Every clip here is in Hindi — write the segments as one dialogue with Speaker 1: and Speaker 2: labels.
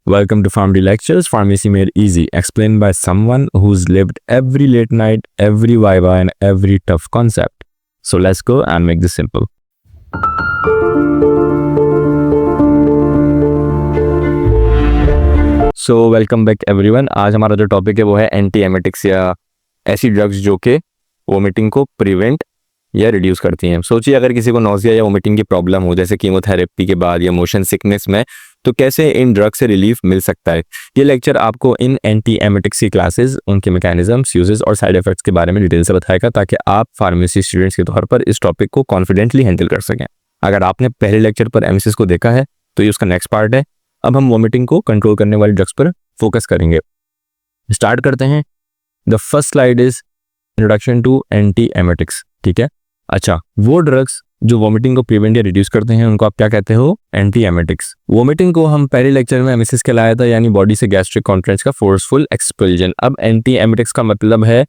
Speaker 1: Welcome to Pharmacy Lectures, Pharmacy Made Easy, explained by someone who's lived every late night, every viva, and every tough concept. So let's go and make this simple. So welcome back everyone. आज हमारा जो टॉपिक है वो है एंटी एमेटिक्स या ऐसी ड्रग्स जो कि वोमिटिंग को प्रिवेंट या रिड्यूस करती हैं। सोचिए अगर किसी को नोजिया या वोमिटिंग की प्रॉब्लम हो, जैसे कीमोथेरेपी के बाद या मोशन सिकनेस में, तो कैसे इन ड्रग से रिलीफ मिल सकता है। ये लेक्चर आपको इन एंटी एमेटिक्स की क्लासेस, उनके मैकेनिज्म्स, यूजेस और साइड इफेक्ट्स के बारे में डिटेल से बताएगा, ताकि आप फार्मेसी स्टूडेंट्स के तौर पर इस टॉपिक को कॉन्फिडेंटली हैंडल कर सकें। अगर आपने पहले लेक्चर पर एमएसएस को देखा है तो ये उसका नेक्स्ट पार्ट है। अब हम वोमिटिंग को कंट्रोल करने वाली ड्रग्स पर फोकस करेंगे। स्टार्ट करते हैं। The first slide is introduction to anti emetics. ठीक है, अच्छा, वो ड्रग्स जो वोमिटिंग को प्रिवेंट या रिड्यूस करते हैं उनको आप क्या कहते हो? Anti emetics. वोमिटिंग को हम पहले लेक्चर में एमएसएस के लाया था, यानी बॉडी से गैस्ट्रिक कॉन्ट्रेंट्स का फोर्सफुल एक्सपल्जन। अब एंटी एमेटिक्स का मतलब है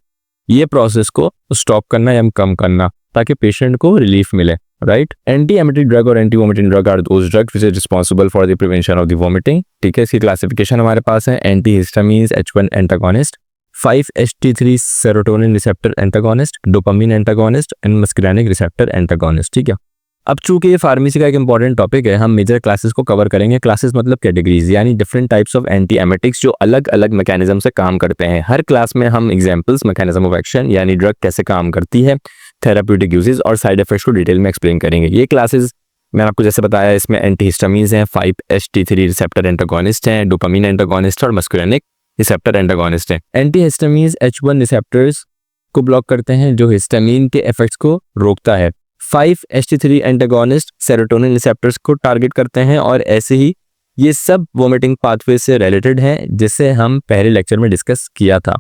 Speaker 1: ये प्रोसेस को स्टॉप करना या कम करना, ताकि पेशेंट को रिलीफ मिले, राइट। एंटी एमेटिक ड्रग और anti vomiting drug are those drugs which are responsible for the prevention of the vomiting. ठीक है, इसकी क्लासिफिकेशन हमारे पास है। Anti histamines H1 antagonist, 5-HT3 serotonin receptor antagonist, dopamine antagonist and muscarinic receptor antagonist. ठीक है, अब चूंकि ये फार्मेसी का एक इंपॉर्टेंट टॉपिक है, हम मेजर क्लासेस को कवर करेंगे। क्लासेस मतलब कैटेगरीज, यानी different types of anti emetics जो अलग अलग मैकेनिज्म से काम करते हैं। हर क्लास में हम एग्जांपल्स, मैकेनिज्म ऑफ एक्शन, यानी ड्रग कैसे काम करती है, थेराप्यूटिक यूजेस और साइड इफेक्ट्स को डिटेल में एक्सप्लेन करेंगे। ये क्लासेस मैंने आपको जैसे बताया, इसमें एंटी हिस्टामीन्स हैं, 5-HT3 रिसेप्टर एंटागोनिस्ट हैं, डोपामिन एंटागोनिस्ट और मस्कुलिनिक रिसेप्टर एंटागोनिस्ट हैं। एंटी हिस्टामीन्स H1 रिसेप्टर्स को ब्लॉक करते हैं, जो हिस्टामीन के इफेक्ट्स को रोकता है। 5-HT3 एंटागोनिस्ट सेरोटोनिन रिसेप्टर्स को टारगेट करते हैं, और ऐसे ही ये सब वोमिटिंग पाथवे से रिलेटेड हैं, जिसे हम पहले लेक्चर में डिस्कस किया था,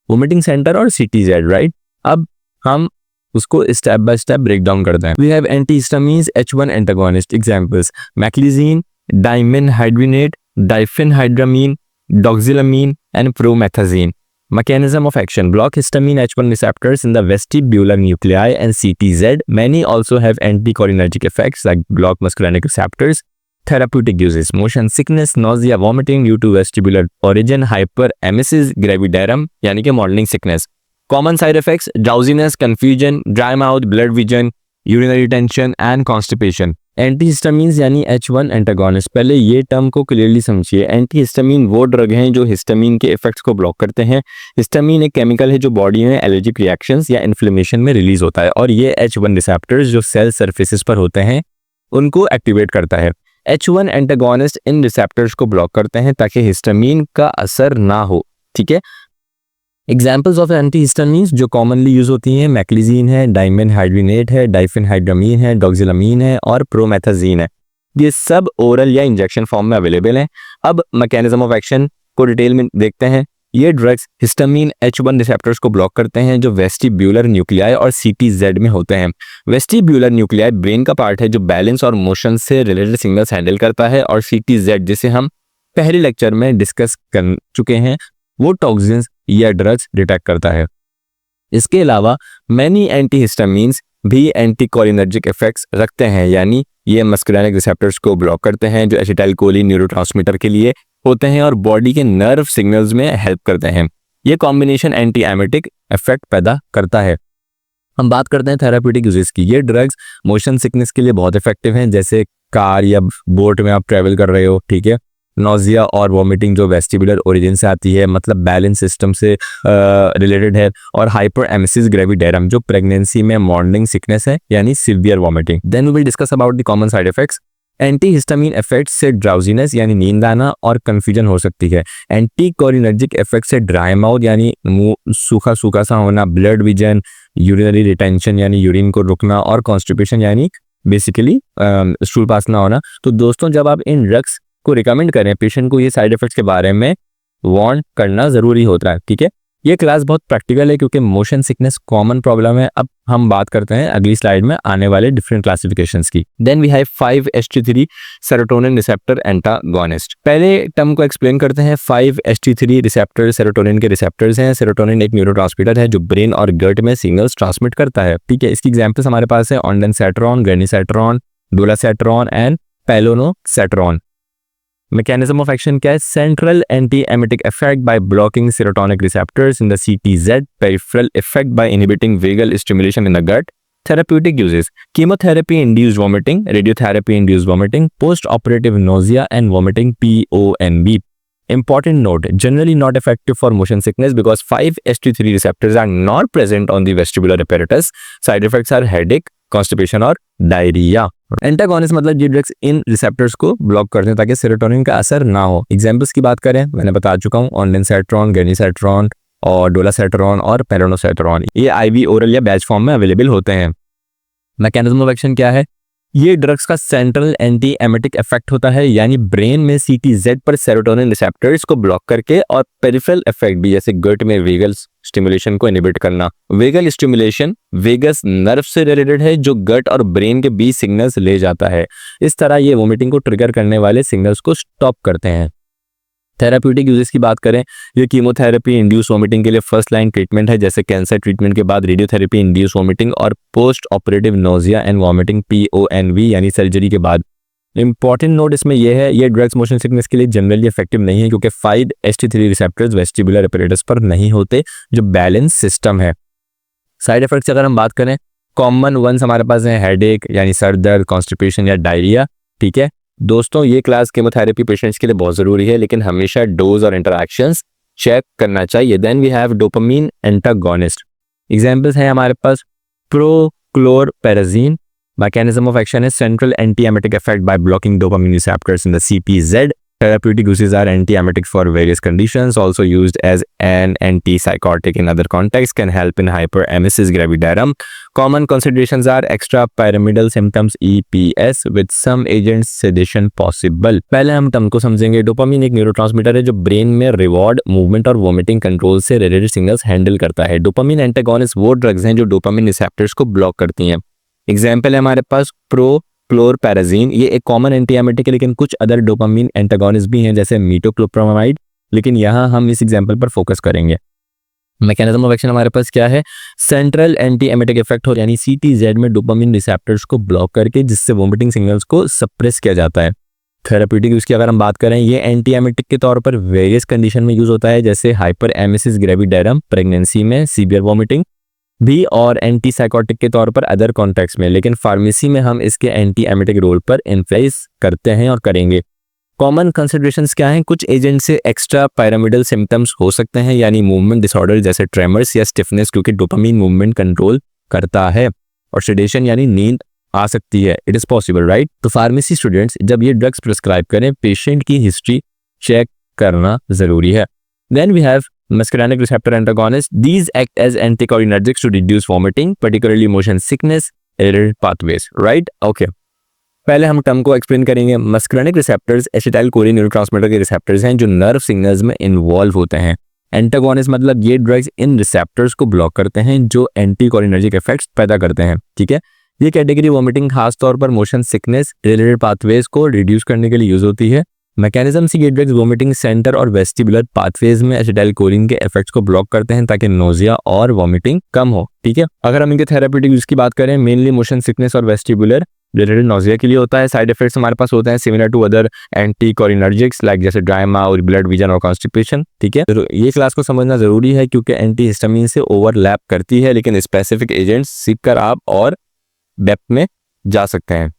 Speaker 1: वोमिटिंग सेंटर और CTZ, राइट। अब हम उसको step by step break down करते हैं। We have antihistamines H1 antagonist examples: meclizine, dimenhydrinate, diphenhydramine, doxylamine and promethazine. Mechanism of action: block histamine H1 receptors in the vestibular nuclei and CTZ. Many also have anticholinergic effects like block muscarinic receptors. Therapeutic uses: motion sickness, nausea, vomiting due to vestibular origin, hyperemesis gravidarum यानी कि morning sickness. Common side effects: drowsiness, confusion, dry mouth, blurred vision, urinary retention and constipation. एंटीहिस्टामीन्स यानी H1 एंटागोनिस्ट। पहले ये टर्म को क्लियरली समझिए। एंटीहिस्टामीन वो ड्रग हैं जो हिस्टामीन के इफेक्ट्स को ब्लॉक करते हैं। हिस्टामीन एक केमिकल है जो बॉडी में एलर्जिक रिएक्शंस या इन्फ्लेमेशन में रिलीज होता है, और ये H1 रिसेप्टर्स जो सेल सरफेसेस पर होते हैं उनको एक्टिवेट करता है। H1 एंटागोनिस्ट इन रिसेप्टर्स को ब्लॉक करते हैं ताकि हिस्टामीन का असर ना हो। ठीक है, एग्जाम्पल्स ऑफ एंटीहिस्टामीन्स जो कॉमनली यूज होती हैं, मैक्लिजीन है, डाइमेनहाइड्रिनेट है, डाइफेनहाइड्रामीन है, डॉक्सिलामीन है और प्रोमेथाजीन है। ये सब ओरल या इंजेक्शन फॉर्म में अवेलेबल हैं। अब मैकेनिज्म ऑफ एक्शन को डिटेल में देखते हैं। ये ड्रग्स हिस्टामीन H1 रिसेप्टर्स को ब्लॉक करते हैं जो वेस्टिब्यूलर न्यूक्लियाई और CTZ में होते हैं। वेस्टिब्यूलर न्यूक्लियाई ब्रेन का पार्ट है जो बैलेंस और मोशन से रिलेटेड सिग्नल्स हैंडल करता है, और CTZ जिसे हम पहले लेक्चर में डिस्कस कर चुके हैं, वो टॉक्सिन्स या ड्रग्स डिटेक्ट करता है। इसके अलावा मैनी एंटीहिस्टामीन्स भी एंटीकोलिनर्जिक इफेक्ट्स रखते हैं, यानी ये मस्कुलिनिक रिसेप्टर्स को ब्लॉक करते हैं जो एसिटाइलकोलिन न्यूरोट्रांसमीटर के लिए होते हैं और बॉडी के नर्व सिग्नल्स में हेल्प करते हैं। ये कॉम्बिनेशन एंटी एमेटिक इफेक्ट पैदा करता है। हम बात करते हैं थेराप्यूटिक यूजेस की। ये ड्रग्स मोशन सिकनेस के लिए बहुत इफेक्टिव हैं, जैसे कार या बोट में आप ट्रेवल कर रहे हो। ठीक है, नोजिया और वोमिटिंग जो वेस्टिबुलर ओरिजिन से आती है, मतलब बैलेंस सिस्टम से रिलेटेड है, और हाइपरेमेसिस ग्रेविडेरम जो प्रेगनेंसी में मॉर्निंग सिकनेस है, यानी severe vomiting. Then we will discuss about the common side effects. Antihistamine effects से ड्राउजीनेस यानी नींद आना और कंफ्यूजन हो सकती है। एंटीकोलिनर्जिक इफेक्ट से ड्राई माउथ यानी मुंह सूखा सूखा सा होना, ब्लड विजन, यूरिनरी रिटेंशन यानी यूरिन को रुकना, और कॉन्स्टिपेशन यानी बेसिकली स्टूल पास ना होना। तो दोस्तों, जब आप इन ड्रग्स को रिकमेंड करें पेशेंट को, ये साइड इफेक्ट्स के बारे में वार्न करना जरूरी होता है। ठीक है, ये क्लास बहुत प्रैक्टिकल है क्योंकि मोशन सिकनेस कॉमन प्रॉब्लम है। अब हम बात करते हैं अगली स्लाइड में आने वाले डिफरेंट क्लासिफिकेशंस की। Then we have 5-HT3 serotonin receptor antagonist. पहले टर्म को एक्सप्लेन करते हैं। 5-HT3 रिसेप्टर सेरोटोनिन के रिसेप्टर्स हैं। सेरोटोनिन एक न्यूरोट्रांसमीटर है जो ब्रेन और गट में सिग्नल्स ट्रांसमिट करता है। ठीक है, इसकी एग्जांपल्स हमारे पास है ondansetron, granisetron, dolasetron and palonosetron. Mechanism of action क्या है? Central anti emetic effect by blocking serotonic receptors in the CTZ, peripheral effect by inhibiting vagal stimulation in the gut. Therapeutic uses: chemotherapy induced vomiting, radiotherapy induced vomiting, post operative nausea and vomiting, PONV. Important note: generally not effective for motion sickness because 5-HT3 receptors are not present on the vestibular apparatus. Side effects are headache, constipation और diarrhea. एंटागोनिस्ट मतलब ये ड्रग्स इन रिसेप्टर्स को ब्लॉक करते हैं ताकि सेरोटोनिन का असर ना हो. एग्जांपल्स की बात करें, मैंने बता चुका हूँ, ऑनलिनसेट्रॉन, गेनिसेट्रॉन और डोलासेट्रॉन और पेरोनोसेट्रॉन. ये IV ओरल या बैच फॉर्म में अवेलेबल होते हैं. मैकेनिज्म ऑफ एक्शन क्या है? ये ड्रग्स का सेंट्रल एंटी एमिटिक इफेक्ट होता है, यानी ब्रेन में CTZ पर सेरोटोनिन रिसेप्टर्स को ब्लॉक करके, और पेरिफेरल इफेक्ट भी जैसे गट में वेगल स्टिमुलेशन को इनहिबिट करना. वेगल स्टिमुलेशन वेगस नर्व से रिलेटेड है जो गट और ब्रेन के बीच सिग्नल्स ले जाता है. इस तरह ये वोमिटिंग को ट्रिगर करने वाले सिग्नल्स को स्टॉप करते हैं. थेराप्यूटिक यूजेस की बात करें, ये कीमोथेरेपी इंड्यूस वोमिटिंग के लिए फर्स्ट लाइन ट्रीटमेंट है, जैसे कैंसर ट्रीटमेंट के बाद रेडियोथेरेपी इंड्यूस वोमिटिंग और post operative nausea and vomiting, PONV, यानी सर्जरी के बाद. इंपॉर्टेंट नोट इसमें यह है, ये ड्रग्स मोशन सिकनेस के लिए जनरली इफेक्टिव नहीं है क्योंकि 5-HT3 रिसेप्टर्स वेस्टिबुलर apparatus पर नहीं होते, जो बैलेंस सिस्टम है. साइड इफेक्ट्स अगर हम बात करें, कॉमन वंस हमारे पास है हेडेक यानी सर दर्द, कॉन्स्टिपेशन या डायरिया. ठीक है दोस्तों, ये क्लास केमोथेरेपी पेशेंट्स के लिए बहुत ज़रूरी है, लेकिन हमेशा डोज और इंटरैक्शंस चेक करना चाहिए. Then we have dopamine antagonist. Examples हैं हमारे पास प्रोक्लोरपेराजीन. मैकेनिज्म ऑफ एक्शन है central anti emetic effect by blocking dopamine receptors in the CPZ. Therapeutic uses are anti-emetic for various conditions, also used as an antipsychotic in other contexts, can help in hyperemesis gravidarum. Common considerations are extrapyramidal symptoms, EPS, with some agents sedation possible. पहले हम टर्म को समझेंगे. डोपामिन एक न्यूरोट्रांसमीटर है जो ब्रेन में रिवॉर्ड, मूवमेंट और वोमिटिंग कंट्रोल से रिलेटेड सिग्नल्स हैंडल करता है. डोपामिन एंटागोनिस्ट वो ड्रग्स हैं जो डोपामिन रिसेप्टर्स को ब्लॉक करती हैं. एग्जाम्पल है हमारे पास क्लोरपेराजीन. ये एक कॉमन एंटी एमिटिक है, लेकिन कुछ अदर डोपामिन एंटागोनिस्ट भी हैं जैसे मीटोक्लोप्रामाइड, लेकिन यहाँ हम इस एग्जांपल पर फोकस करेंगे. मैकेनिज्म ऑफ एक्शन हमारे पास क्या है? सेंट्रल एंटी एमिटिक इफेक्ट हो, यानी CTZ में डोपामिन रिसेप्टर्स को ब्लॉक करके, जिससे वोमिटिंग सिग्नल्स को सप्रेस किया जाता है. थेराप्यूटिक यूज की अगर हम बात करें, ये एंटी एमिटिक के तौर पर वेरियस कंडीशन में यूज होता है, जैसे हाइपरेमेसिस ग्रेविडारम, प्रेगनेंसी में, सीवियर वोमिटिंग भी, और एंटी साइकोटिक के तौर पर अदर कॉन्टेक्स्ट में. लेकिन फार्मेसी में हम इसके एंटी एमिटिक रोल पर एम्फेसाइज करते हैं और करेंगे. कॉमन कंसिडरेशंस क्या हैं? कुछ एजेंट से एक्स्ट्रा पैरामिडल सिम्टम्स हो सकते हैं, यानी मूवमेंट डिसऑर्डर जैसे ट्रेमर्स या स्टिफनेस, क्योंकि डोपामिन मूवमेंट कंट्रोल करता है. और सेडेशन यानी नींद आ सकती है. It is possible, right? तो फार्मेसी स्टूडेंट्स जब ये ड्रग्स प्रिस्क्राइब करें, पेशेंट की हिस्ट्री चेक करना जरूरी है. Then we have muscarinic receptor antagonists. These act as anticholinergics to reduce vomiting, particularly motion sickness related pathways. Right? Okay. पहले हम टर्म को एक्सप्लेन करेंगे. मस्करानिक रिसेप्टर्स एसिटाइलकोलिन न्यूरोट्रांसमीटर के रिसेप्टर्स हैं जो नर्व सिग्नल्स में इन्वॉल्व होते हैं. एंटागोनिस्ट मतलब ये ड्रग्स इन रिसेप्टर्स को ब्लॉक करते हैं जो एंटीकोलिनर्जिक इफेक्ट्स पैदा करते हैं. ठीक है, ये कैटेगरी वोमिटिंग खासतौर पर मोशन सिकनेस रिलेटेड पाथवेज को रिड्यूस करने के लिए यूज होती है. मैकेनिज्म से ये ड्रग्स वोमिटिंग सेंटर और वेस्टिबुलर पाथवेज में एसिटाइलकोलिन के इफेक्ट्स को ब्लॉक करते हैं ताकि नोजिया और वोमिटिंग कम हो. ठीक है, अगर हम इनके थेराप्यूटिक यूज की बात करें, मेनली मोशन सिकनेस और वेस्टिबुलर रिलेटेड नोजिया के लिए होता है. साइड इफेक्ट्स हमारे पास होते हैं similar to other anticholinergics like जैसे ड्रामा और ब्लड विजन और कॉन्स्टिपेशन. ठीक है, तो ये क्लास को समझना जरूरी है क्योंकि एंटी हिस्टामिन से ओवरलैप करती है, लेकिन स्पेसिफिक एजेंट्स सीख कर आप और डेप्थ में जा सकते हैं.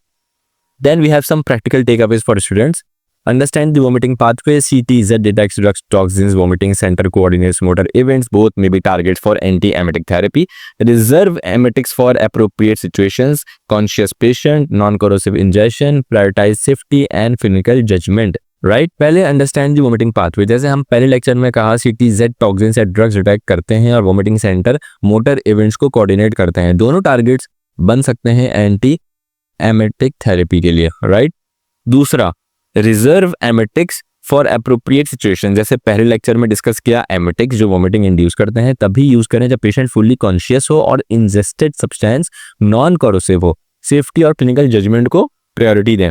Speaker 1: Then we have some practical takeaways for students. Understand the vomiting pathway. CTZ detects drugs, toxins, vomiting center coordinates motor events. Both may be targets for anti-emetic therapy. Reserve emetics for appropriate situations. Conscious patient, non-corrosive ingestion. Prioritize safety and clinical judgment. Right? पहले understand the vomiting pathway. जैसे हम पहले लेक्चर में कहा, CTZ toxins या drugs डिटेक्ट करते हैं और vomiting center motor events को coordinate करते हैं. दोनों टारगेट्स बन सकते हैं anti-emetic therapy के लिए. Right? दूसरा, reserve emetics for appropriate situation. जैसे पहले लेक्चर में डिस्कस किया, एमेटिक्स जो वोमिटिंग इंड्यूस करते हैं तभी यूज करें जब पेशेंट फुल्ली कॉन्शियस हो और इंजेस्टेड सब्सटेंस नॉन कोरोसिव हो. सेफ्टी और क्लिनिकल जजमेंट को प्रायोरिटी दें.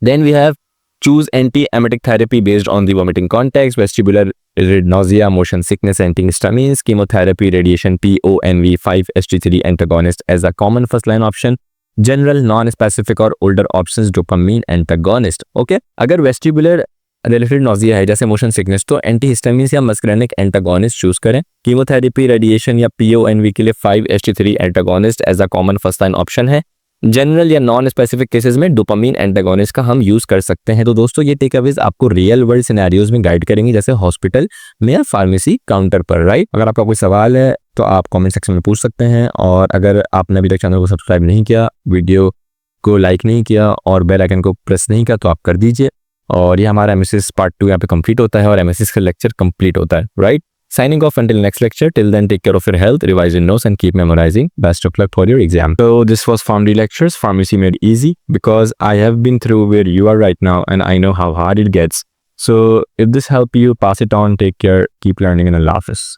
Speaker 1: Then we have choose anti emetic therapy based on the vomiting context. Vestibular nausea, motion sickness, antihistamines, chemotherapy, radiation, PONV, 5-HT3 antagonist as a common first line option. General, non specific और older options dopamine antagonist. Okay, अगर वेस्टिबुलर रिलेटेड नोजिया है जैसे मोशन सिकनेस तो एंटीहिस्टामिन्स या मस्करेनिक एंटागोनिस्ट चूज करें। कीमोथेरेपी, रेडिएशन या PONV के लिए 5-HT3 antagonist as a common first line option है। जनरल या नॉन स्पेसिफिक केसेस में डोपामिन एंटागोनिस्ट का हम यूज कर सकते हैं। तो दोस्तों ये टेकअवेज आपको रियल वर्ल्ड सिनेरियोज में गाइड करेंगे, जैसे हॉस्पिटल में या फार्मेसी काउंटर पर, राइट। अगर आपका कोई सवाल है तो आप कमेंट सेक्शन में पूछ सकते हैं, और अगर आपने अभी तक चैनल को सब्सक्राइब नहीं किया, वीडियो को लाइक नहीं किया और बेल आइकन को प्रेस नहीं किया तो आप कर दीजिए। और ये हमारा MSc पार्ट 2 यहाँ पे कंप्लीट होता है और MSc का लेक्चर कंप्लीट होता है, right. Signing off until next lecture. Till then, take care of your health, revise your notes, and keep memorizing. Best of luck for your exam. So this was Pharmacy Lectures, Pharmacy Made Easy, because I have been through where you are right now, and I know how hard it gets. So if this helped you, pass it on. Take care. Keep learning, and Allah Hafiz.